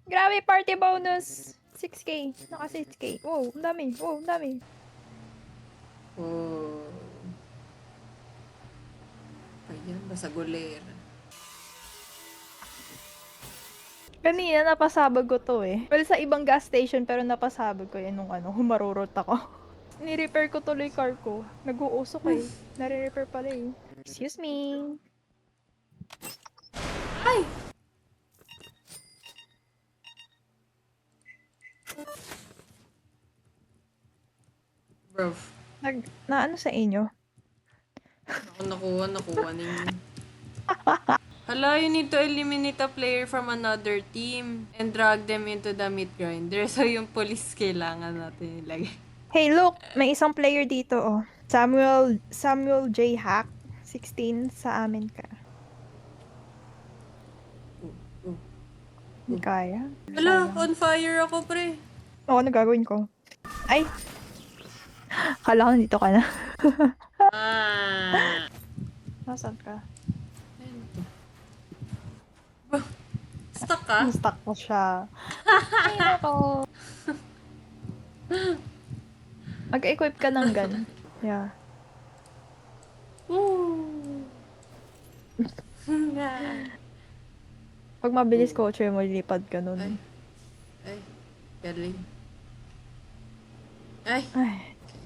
Grabe, party bonus! 6K. Naka 6K. Wow, ang dami. Wow, ang dami. Oh. Ayan, basagolera. Kanina, napasabog ko to eh. Well, sa ibang gas station, pero napasabog ko yan nung humarurot ako. Ni-repair ko tuloy car ko. Nag-uusok eh. Nare-repair pala eh. Excuse me. Ay! Bro. Na ano sa inyo? Ako nakuha ninyo. Hala, you need to eliminate a player from another team and drag them into the meat grinder. So, yung police kailangan natin ilagay. Hey, look! May isang player dito oh. Samuel J. Hack. 16 sa amin ka. Hindi kaya. Hala, on fire ako, pre. Oo, ano gagawin ko? Ay! Kala ko nandito ka na. Ah. Nasaan ka? Stuck ka? Stuck ko siya. Ay, nako. Mag-equip ka ng gun. Yeah. Woo! Pag mabilis coacher mo, lilipad ka nun. Ay, galing. Ay, Ay,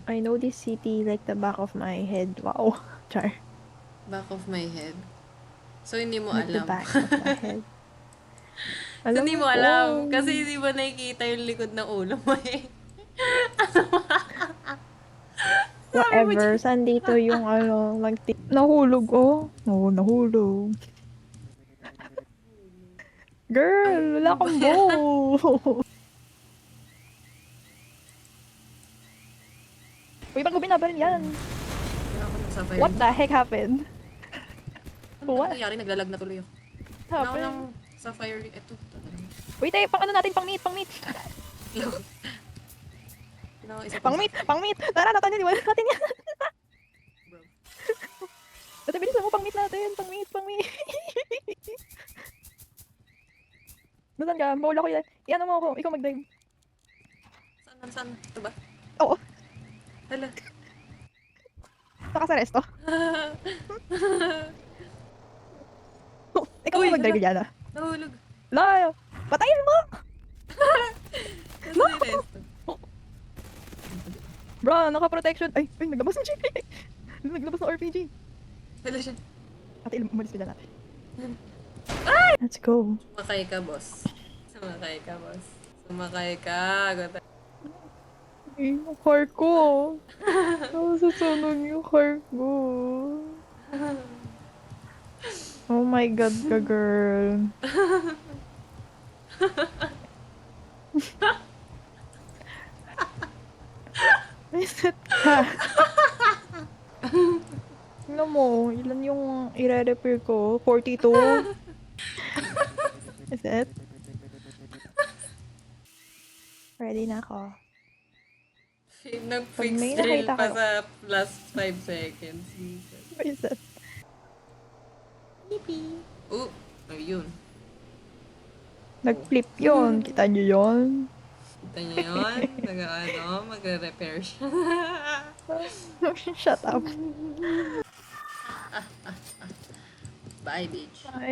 I know this city like the back of my head. Wow. Char. back of my head. So, hindi mo Like the alam. back of my head. So, hindi mo ko. alam. Kasi hindi mo nakikita yung likod ng ulo mo eh. Whatever. Saan dito yung nahulog oh. Oo, nahulog. Girl, wala kang bow. Uy, ba't mo binabaril yan? What the heck happened? Ano What nangyari? Naglalag na tuloy ako. Ako happened? ng sapphire. Ito. Wait, pang ano natin, pang meet. Pang meet. Tara, natin wala natin yan. Bro. Dati bilisan mo, pang meet natin. Pang meet. Nasaan ka? Mawala ko yan. Iyan mo ako, ikaw mag-dive. Saan? Ito ba? Oo, Hala. saka sa resto. Ikaw Uy, mag-dive yan ah. Nahulog. La, patayin mo! Nasa yung resto. Bro, naka-protection. Ay, naglabas ng GP. Naglabas ng RPG. Hala siya. Ate, umalis ka dyan natin. Let's go. Sumakay ka, boss. Sumakay ka. Gota. Yung car ko. Nasusunog yung car ko. Oh my God ka, girl. Reset ka. Tingnan mo, ilan yung i-repair ko? 42? Is it? Ready na ako. Nag-fix Pag may drill nakita pa kayo. sa last 5 seconds. What is that? Yippee. Oh, ayun. Nag-flip yun. Kita nyo yun? Kita niyo yun? Magre-repair siya. Shut up. Bye, bitch. Bye.